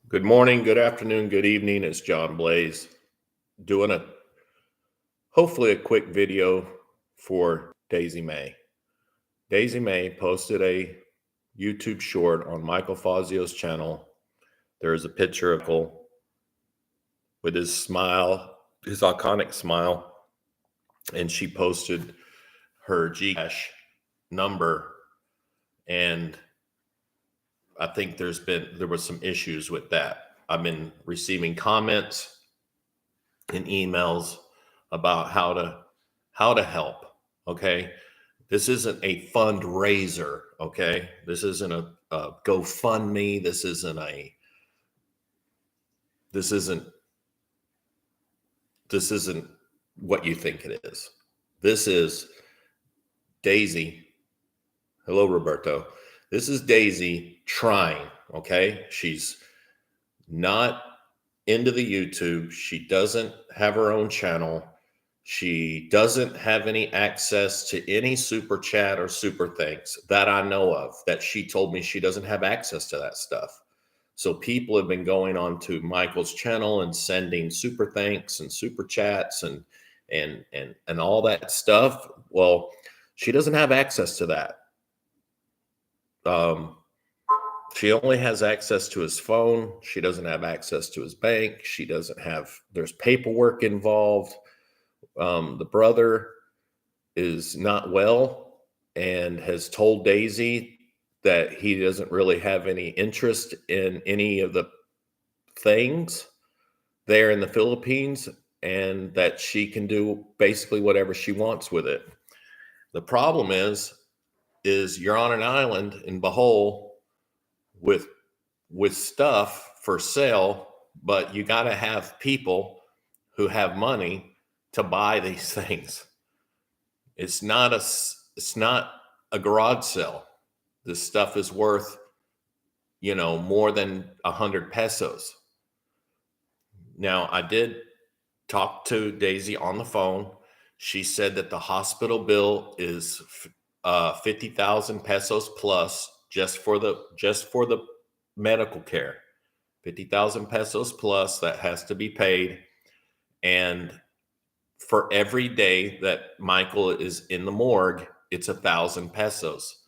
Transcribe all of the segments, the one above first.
Good morning, good afternoon, good evening. It's John Blaze doing hopefully a quick video for Daisy Mae. Daisy Mae posted a YouTube short on Michael Fazio's channel. There is a picture of Michael with his smile, his iconic smile, and she posted her Gcash number, and I think there was some issues with that. I've been receiving comments and emails about how to help. Okay. This isn't a fundraiser. Okay. This isn't a GoFundMe. This isn't what you think it is. This is Daisy. Hello, Roberto. This is Daisy trying. Okay. She's not into the YouTube. She doesn't have her own channel. She doesn't have any access to any super chat or super thanks that I know of, that she told me she doesn't have access to that stuff. So people have been going on to Michael's channel and sending super thanks and super chats and all that stuff. Well, she doesn't have access to that. She only has access to his phone. She doesn't have access to his bank. There's paperwork involved. The brother is not well and has told Daisy that he doesn't really have any interest in any of the things there in the Philippines, and that she can do basically whatever she wants with it. The problem is you're on an island in Bohol with stuff for sale, but you got to have people who have money to buy these things. It's not a garage sale. This stuff is worth, more than 100 pesos. Now, I did talk to Daisy on the phone. She said that the hospital bill is 50,000 pesos plus just for the medical care. 50,000 pesos plus that has to be paid. And for every day that Michael is in the morgue, it's 1,000 pesos.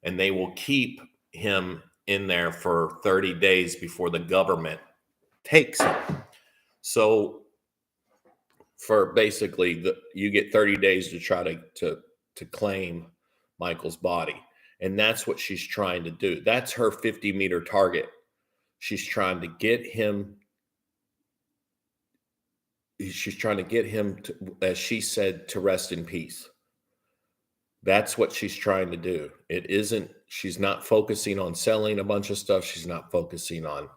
And they will keep him in there for 30 days before the government takes him. So for basically, you get 30 days to try to claim Michael's body. And that's what she's trying to do. That's her 50-meter target. She's trying to get him to, as she said, to rest in peace. That's what she's trying to do. She's not focusing on selling a bunch of stuff. She's not focusing on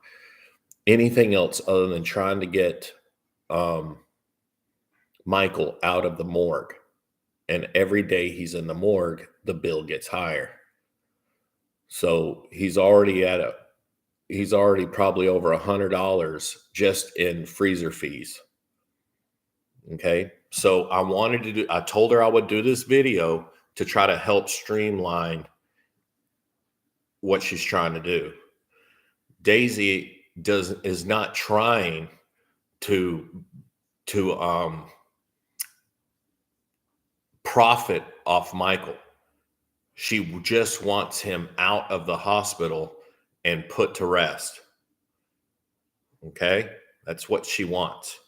anything else other than trying to get Michael out of the morgue. And every day he's in the morgue, the bill gets higher. So he's already probably over $100 just in freezer fees. Okay. So I told her I would do this video to try to help streamline what she's trying to do. Daisy is not trying to profit off Michael. She just wants him out of the hospital and put to rest. Okay? That's what she wants.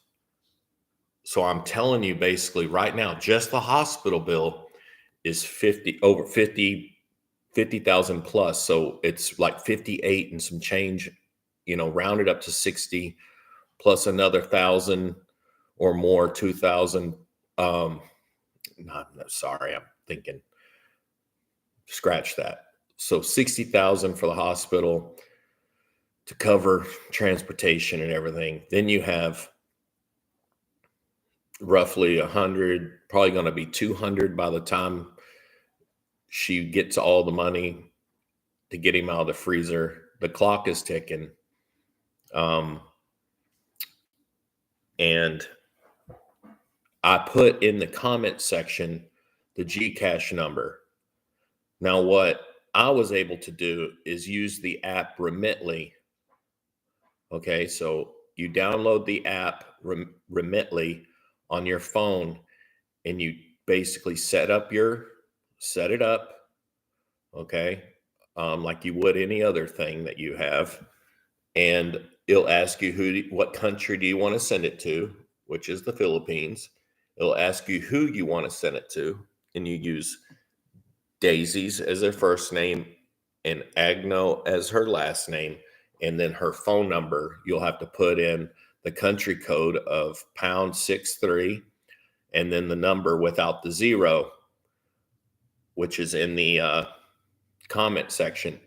So I'm telling you, basically right now, just the hospital bill is 50,000 plus. So it's like 58 and some change, rounded up to 60 plus another 1,000 or more, 2,000. Sorry, I'm thinking, scratch that. So 60,000 for the hospital to cover transportation and everything. Then you have roughly 100, probably going to be 200 by the time she gets all the money to get him out of the freezer. The clock is ticking. And I put in the comment section the Gcash number. Now, what I was able to do is use the app Remitly Okay, so you download the app Remitly on your phone, and you basically set it up, okay, like you would any other thing that you have, and it'll ask you what country do you want to send it to, which is the Philippines. It'll ask you who you want to send it to, and you use Daisy's as her first name and Agno as her last name, and then her phone number. You'll have to put in the country code of #63 and then the number without the zero, which is in the comment section.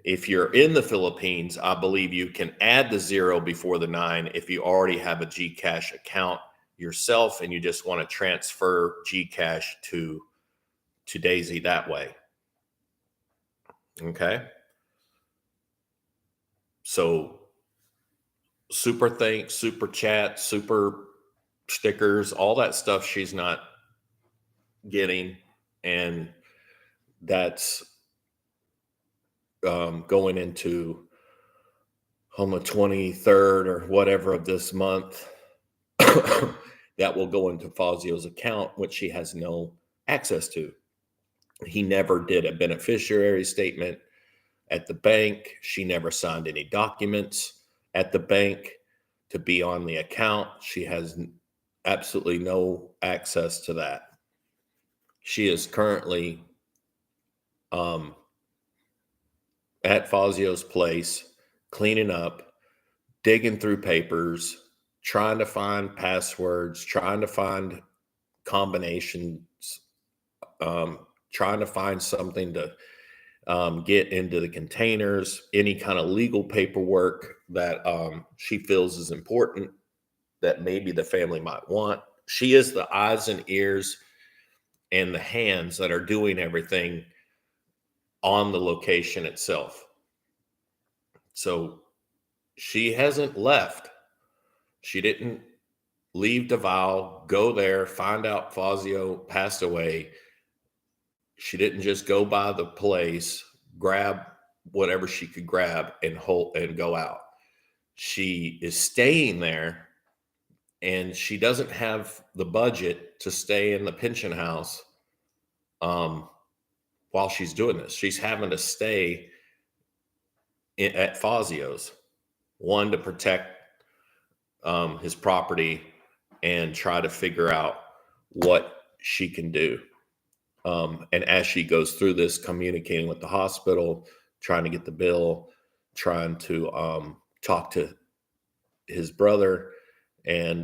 If you're in the Philippines, I believe you can add the zero before the 9 if you already have a Gcash account yourself and you just want to transfer Gcash to Daisy that way. Okay. So super thanks, super chat, super stickers, all that stuff she's not getting. And that's going into on the 23rd or whatever of this month. That will go into Fazio's account, which she has no access to. He never did a beneficiary statement at the bank. She never signed any documents at the bank to be on the account. She has absolutely no access to that. She is currently at Fazio's place, cleaning up, digging through papers, trying to find passwords, trying to find combinations, trying to find something to get into the containers, any kind of legal paperwork that she feels is important that maybe the family might want. She is the eyes and ears and the hands that are doing everything on the location itself. So she hasn't left. She didn't leave Davao, go there, find out Fazio passed away. She didn't just go by the place, grab whatever she could grab and hold and go out. She is staying there, and she doesn't have the budget to stay in the pension house while she's doing this. She's having to stay at Fazio's, one, to protect his property and try to figure out what she can do. And as she goes through this, communicating with the hospital, trying to get the bill, trying to talk to his brother, and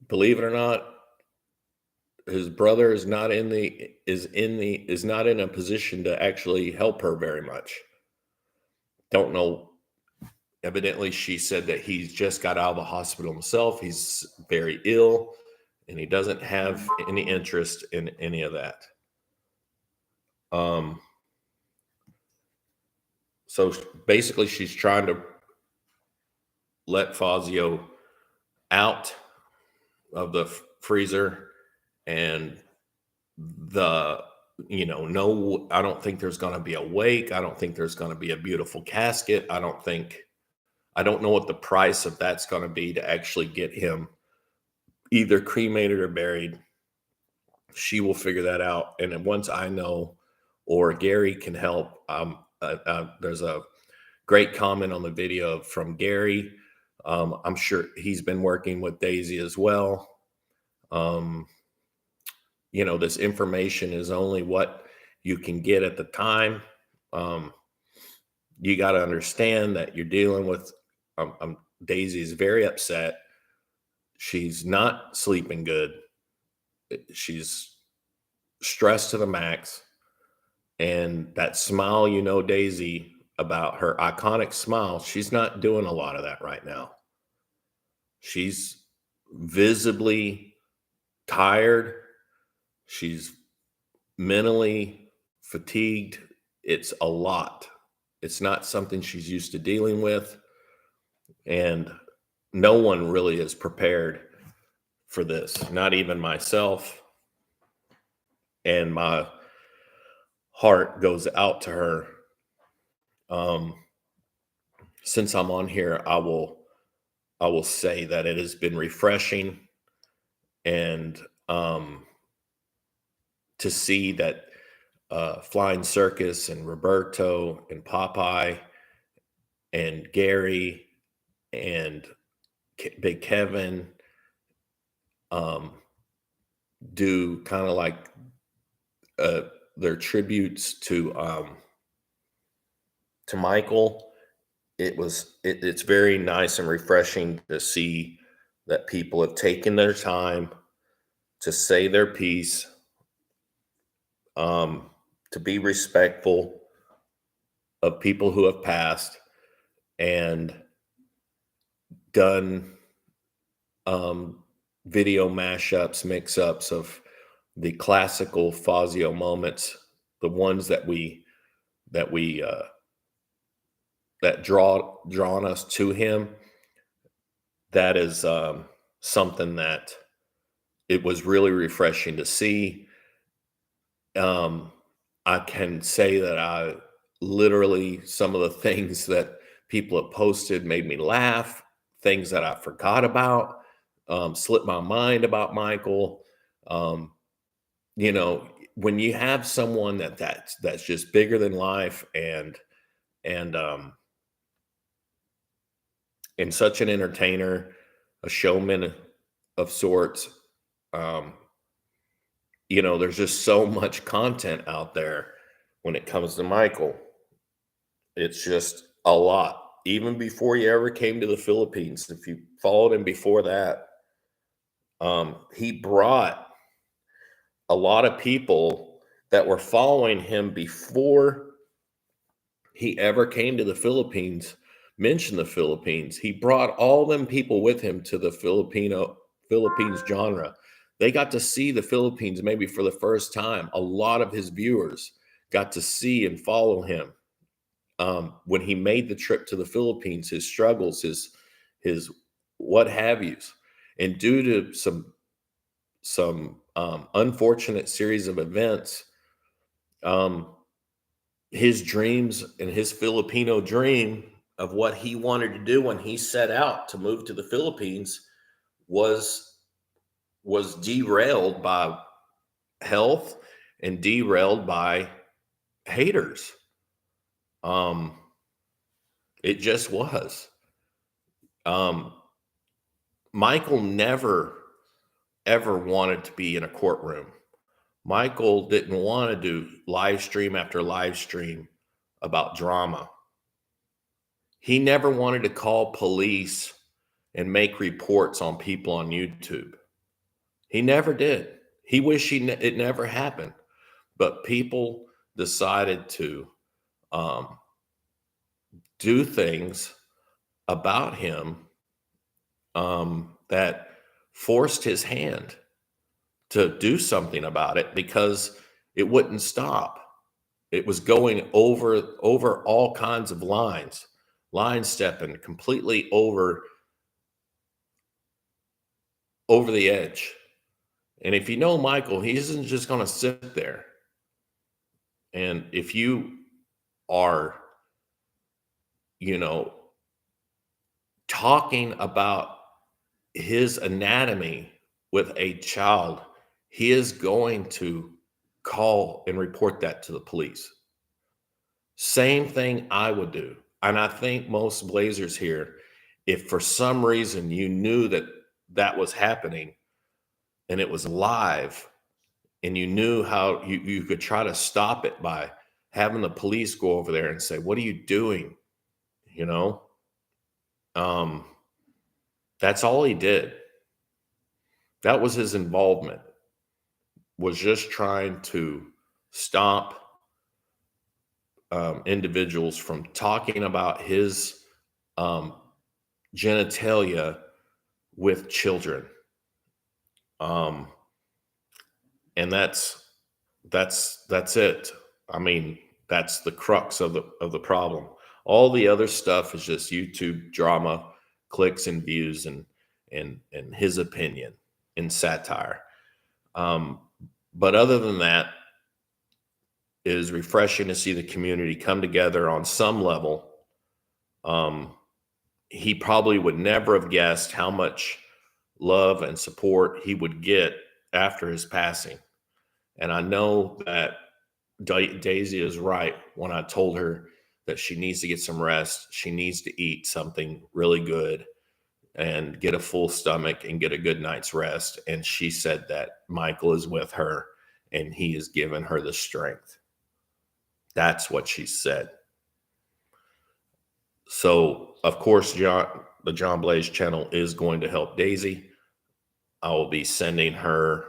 believe it or not, his brother is not in a position to actually help her very much. Don't know. Evidently, she said that he's just got out of the hospital himself. He's very ill, and he doesn't have any interest in any of that. So basically, she's trying to let Fazio out of the freezer, and no, I don't think there's going to be a wake. I don't think there's going to be a beautiful casket. I don't know what the price of that's going to be to actually get him either cremated or buried. She will figure that out. And then once I know, or Gary can help, there's a great comment on the video from Gary. I'm sure he's been working with Daisy as well. This information is only what you can get at the time. You got to understand that you're dealing with Daisy is very upset. She's not sleeping good. She's stressed to the max. And that smile, Daisy, about her iconic smile, she's not doing a lot of that right now. She's visibly tired. She's mentally fatigued. It's a lot. It's not something she's used to dealing with. And no one really is prepared for this, not even myself. And my heart goes out to her. since I'm on here, I will say that it has been refreshing, and to see that Flying Circus and Roberto and Popeye and Gary and Big Kevin um, do kind of like uh, their tributes to Michael. It's very nice and refreshing to see that people have taken their time to say their piece, to be respectful of people who have passed, and done um, video mashups, mix-ups of the classical Fazio moments, the ones that we that drawn us to him. That is something that it was really refreshing to see. Um, I can say that I literally, some of the things that people have posted made me laugh, things that I forgot about, slipped my mind about Michael. Um, you know, when you have someone that's just bigger than life, and and such an entertainer, a showman of sorts, um, there's just so much content out there when it comes to Michael. It's just a lot. Even before he ever came to the Philippines, if you followed him before that, he brought a lot of people that were following him before he ever came to the Philippines, mentioned the Philippines. He brought all them people with him to the Philippines genre. They got to see the Philippines maybe for the first time. A lot of his viewers got to see and follow him when he made the trip to the Philippines, his struggles, his what have yous, and due to some unfortunate series of events, um, his dreams and his Filipino dream of what he wanted to do when he set out to move to the Philippines was derailed by health and derailed by haters. Um, it just was. Um, Michael never ever wanted to be in a courtroom. Michael didn't want to do live stream after live stream about drama. He never wanted to call police and make reports on people on YouTube. He never did. He wished it never happened. But people decided to um, do things about him that forced his hand to do something about it because it wouldn't stop. It was going over all kinds of lines, line stepping completely over the edge. And if you know Michael, he isn't just going to sit there. And if you are, you know, talking about his anatomy with a child, he is going to call and report that to the police. Same thing I would do. And I think most Blazers here, if for some reason you knew that that was happening and it was live, and you knew how you could try to stop it by having the police go over there and say, "What are you doing?" You know, um, that's all he did. That was his involvement, was just trying to stop individuals from talking about his um, genitalia with children. Um, and that's it. I mean, that's the crux of the problem. All the other stuff is just YouTube drama, clicks and views, and his opinion and satire. Um, but other than that, it is refreshing to see the community come together on some level He probably would never have guessed how much love and support he would get after his passing. And I know that Daisy is right when I told her that she needs to get some rest. She needs to eat something really good and get a full stomach and get a good night's rest. And she said that Michael is with her and he has given her the strength. That's what she said. So, of course, the John Blaze channel is going to help Daisy. I will be sending her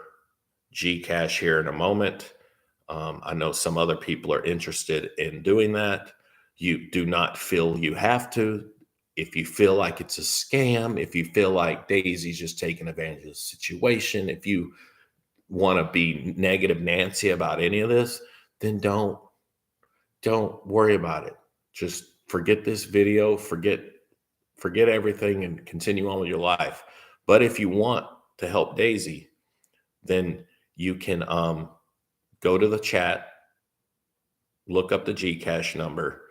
Gcash here in a moment. I know some other people are interested in doing that. You do not feel you have to. If you feel like it's a scam, if you feel like Daisy's just taking advantage of the situation, if you want to be negative Nancy about any of this, then don't worry about it. Just forget this video, forget everything and continue on with your life. But if you want to help Daisy, then you can go to the chat, look up the Gcash number.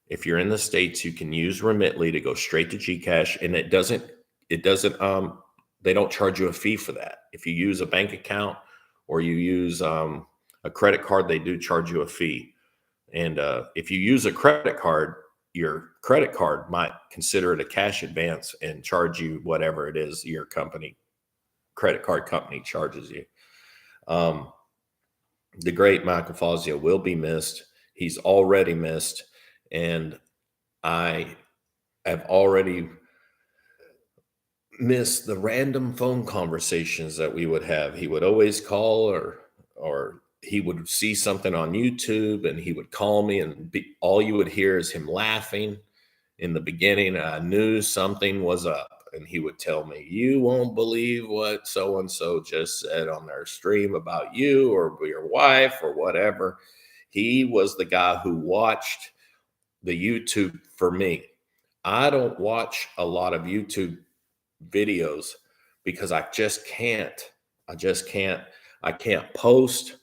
If you're in the States, you can use Remitly to go straight to Gcash, and they don't charge you a fee for that. If you use a bank account or you use a credit card, they do charge you a fee. And if you use a credit card, your credit card might consider it a cash advance and charge you whatever it is your credit card company charges you. The great Michael Fazio will be missed. He's already missed. And I have already missed the random phone conversations that we would have. He would always call or he would see something on YouTube and he would call me and all you would hear is him laughing in the beginning. I knew something was up and he would tell me, "You won't believe what so-and-so just said on their stream about you or your wife or whatever." He was the guy who watched the YouTube for me. I don't watch a lot of YouTube videos because I just can't. I can't post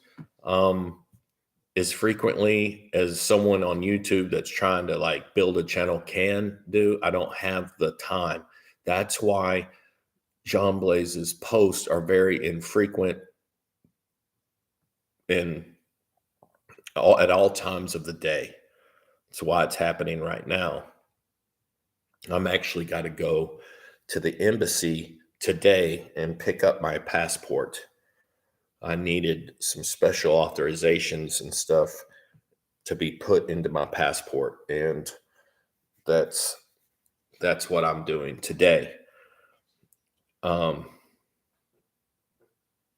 as frequently as someone on YouTube that's trying to like build a channel can do. I don't have the time. That's why John Blaze's posts are very infrequent at all times of the day. That's why it's happening right now. I'm actually got to go to the embassy today and pick up my passport. I needed some special authorizations and stuff to be put into my passport, and that's what I'm doing today.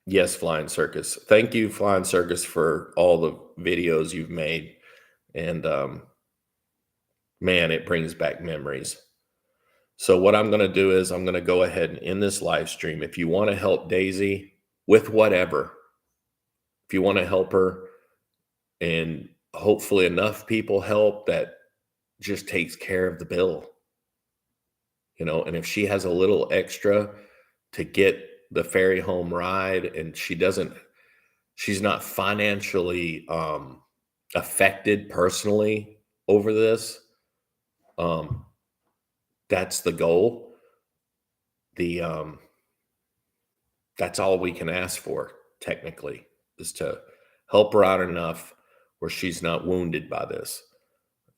Yes, Flying Circus. Thank you, Flying Circus, for all the videos you've made. And man, it brings back memories. So what I'm going to do is I'm going to go ahead and end this live stream. If you want to help Daisy with whatever, if you want to help her, and hopefully enough people help that just takes care of the bill, and if she has a little extra to get the ferry home ride and she's not financially affected personally over this, that's the goal. That's all we can ask for, technically, is to help her out enough where she's not wounded by this.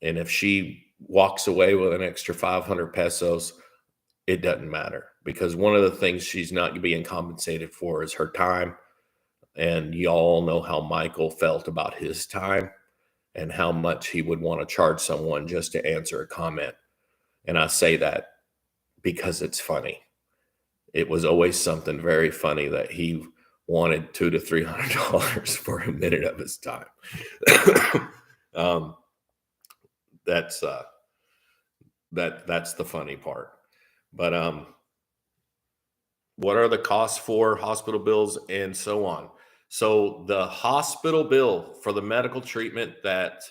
And if she walks away with an extra 500 pesos, it doesn't matter, because one of the things she's not being compensated for is her time. And y'all know how Michael felt about his time and how much he would want to charge someone just to answer a comment. And I say that because it's funny. It was always something very funny that he wanted $200 to $300 for a minute of his time. That's the funny part. But what are the costs for hospital bills and so on? So the hospital bill for the medical treatment that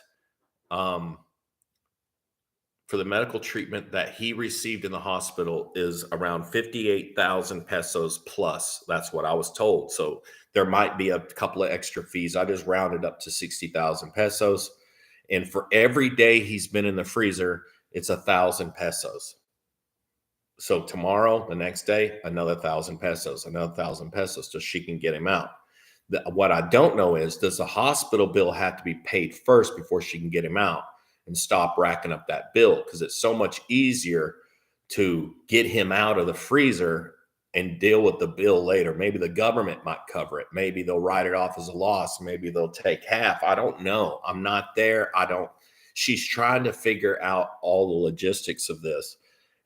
he received in the hospital is around 58,000 pesos plus. That's what I was told. So there might be a couple of extra fees. I just rounded up to 60,000 pesos. And for every day he's been in the freezer, it's 1,000 pesos. So tomorrow, the next day, another 1,000 pesos, another 1,000 pesos, so she can get him out. What I don't know is, does the hospital bill have to be paid first before she can get him out and stop racking up that bill? Because it's so much easier to get him out of the freezer and deal with the bill later. Maybe the government might cover it. Maybe they'll write it off as a loss. Maybe they'll take half. I don't know. I'm not there. She's trying to figure out all the logistics of this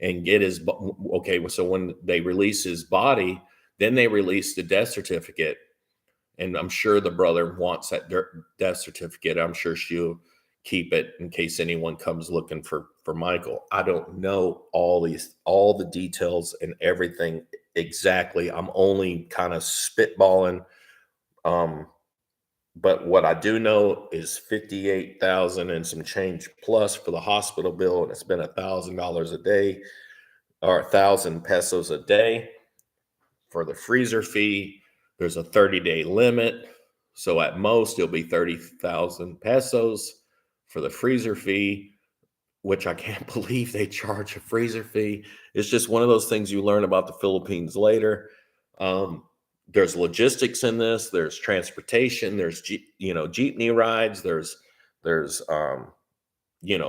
and get his, okay, so when they release his body, then they release the death certificate. And I'm sure the brother wants that death certificate. I'm sure she'll keep it in case anyone comes looking for Michael. I don't know all the details and everything exactly. I'm only kind of spitballing. But what I do know is 58,000 and some change plus for the hospital bill, and it's been $1,000 a day, or 1,000 pesos a day for the freezer fee. There's a 30-day limit, so at most it'll be 30,000 pesos for the freezer fee, which I can't believe they charge a freezer fee. It's just one of those things you learn about the Philippines later. There's logistics in this. There's transportation. There's jeepney rides. There's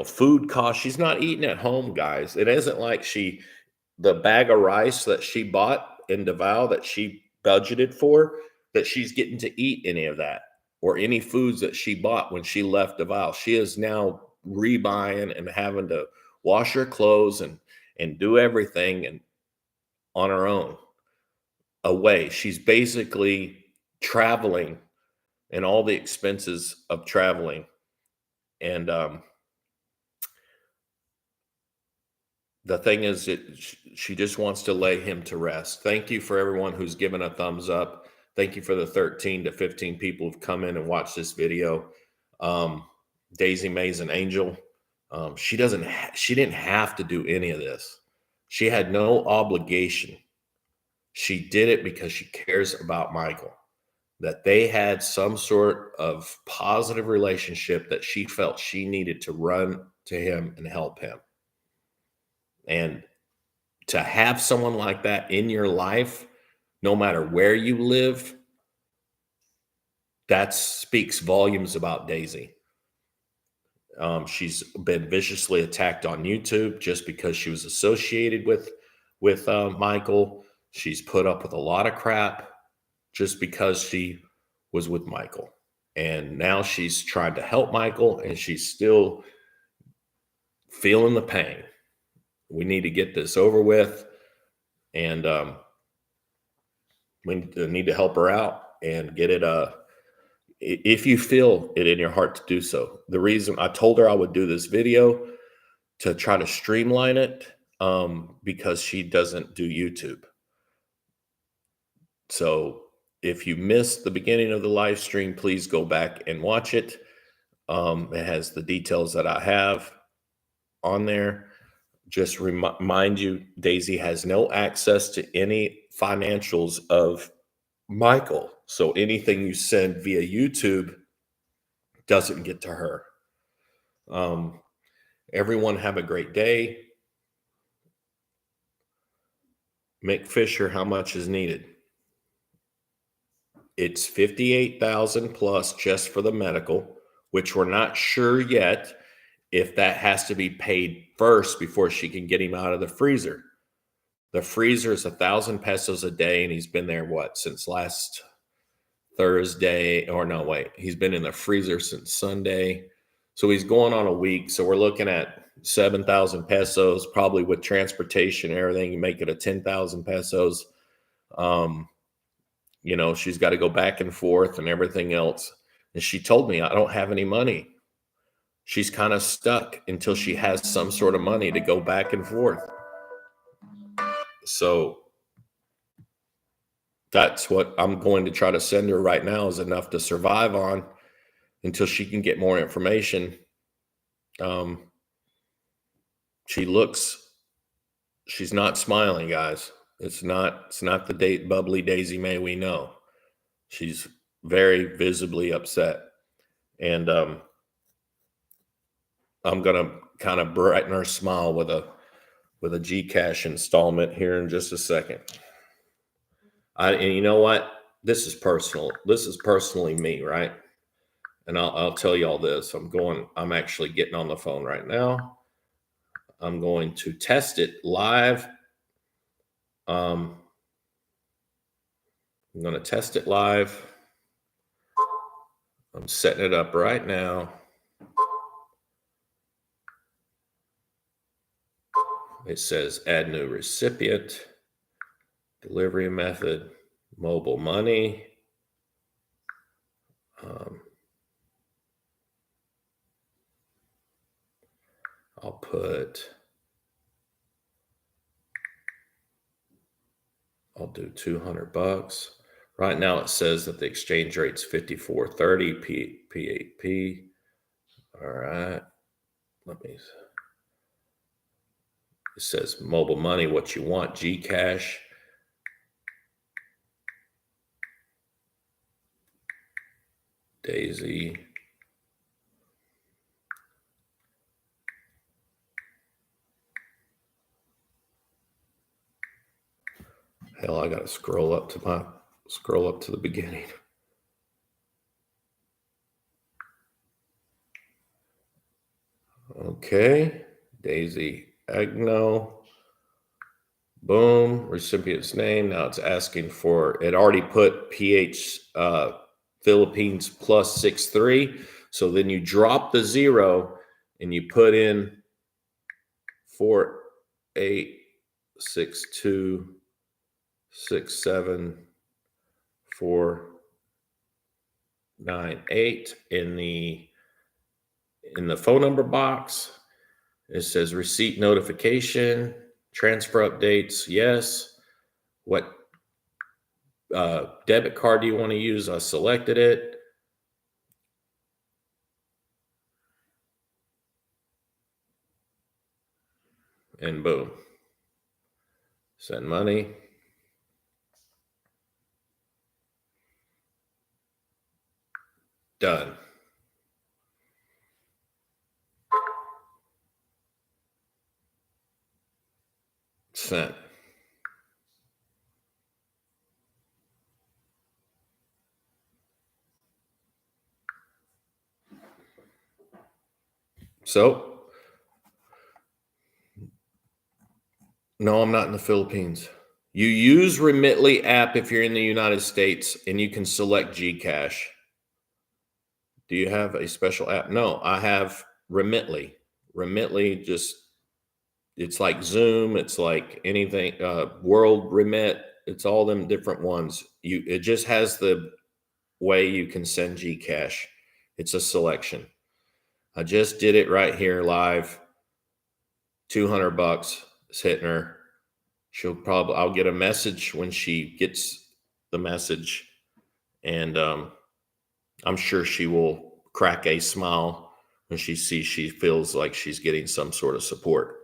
food costs. She's not eating at home, guys. It isn't like the bag of rice that she bought in Davao that she budgeted for, that she's getting to eat any of that, or any foods that she bought when she left Davao. She is now rebuying and having to wash her clothes and do everything and on her own. Away. She's basically traveling and all the expenses of traveling. And the thing is, she just wants to lay him to rest. Thank you for everyone who's given a thumbs up. Thank you for the 13 to 15 people who've come in and watched this video. Daisy Mae's an angel. She didn't have to do any of this. She had no obligation. She did it because she cares about Michael, that they had some sort of positive relationship that she felt she needed to run to him and help him. And to have someone like that in your life, no matter where you live, that speaks volumes about Daisy. She's been viciously attacked on YouTube just because she was associated with Michael. She's put up with a lot of crap just because she was with Michael. And now she's trying to help Michael, and she's still feeling the pain. We need to get this over with, and we need to help her out and get it. If you feel it in your heart to do so. The reason I told her I would do this video to try to streamline it, because she doesn't do YouTube. So if you missed the beginning of the live stream, please go back and watch it. It has the details that I have on there. Just remind you, Daisy has no access to any financials of Michael. So anything you send via YouTube doesn't get to her. Everyone have a great day. Mick Fisher, how much is needed? It's 58,000 plus just for the medical, which we're not sure yet if that has to be paid first before she can get him out of the freezer. The freezer is 1,000 pesos a day, and he's been there, since last Thursday? Or no, wait, he's been in the freezer since Sunday. So he's going on a week. So we're looking at 7,000 pesos, probably with transportation and everything, you make it a 10,000 pesos. She's got to go back and forth and everything else. And she told me, I don't have any money. She's kind of stuck until she has some sort of money to go back and forth. So that's what I'm going to try to send her right now, is enough to survive on until she can get more information. She's not smiling, guys. It's not the bubbly Daisy Mae we know. She's very visibly upset. And I'm going to kind of brighten our smile with a Gcash installment here in just a second. And you know what? This is personal. This is personally me, right? And I'll tell you all this. I'm actually getting on the phone right now. I'm going to test it live. I'm going to test it live. I'm setting it up right now. It says add new recipient, delivery method, mobile money. I'll do $200. Right now it says that the exchange rate's 54.30 P8P. All right. It says mobile money, what you want, Gcash. Daisy. Hell, I gotta scroll up to the beginning. Okay, Daisy Agno. Boom, recipient's name. Now it's asking for, it already put PH Philippines plus 63. So then you drop the 0 and you put in 486267498 in the phone number box. It says receipt notification, transfer updates, yes. What debit card do you want to use? I selected it. And boom. Send money. Done. Sent. So, no, I'm not in the Philippines. You use Remitly app if you're in the United States, and you can select Gcash. Do you have a special app? No, I have Remitly. Remitly it's like Zoom. It's like anything, World Remit. It's all them different ones. It just has the way you can send Gcash. It's a selection. I just did it right here live. $200 is hitting her. I'll get a message when she gets the message, and I'm sure she will crack a smile when she feels like she's getting some sort of support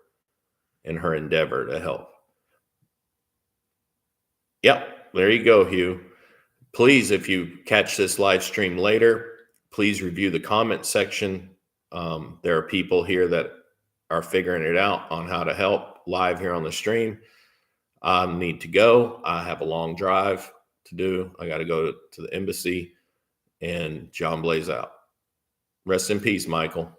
in her endeavor to help. Yep, there you go, Hugh. Please, if you catch this live stream later, please review the comment section. There are people here that are figuring it out on how to help live here on the stream. I need to go. I have a long drive to do. I got to go to the embassy, and John Blaze out. Rest in peace, Michael.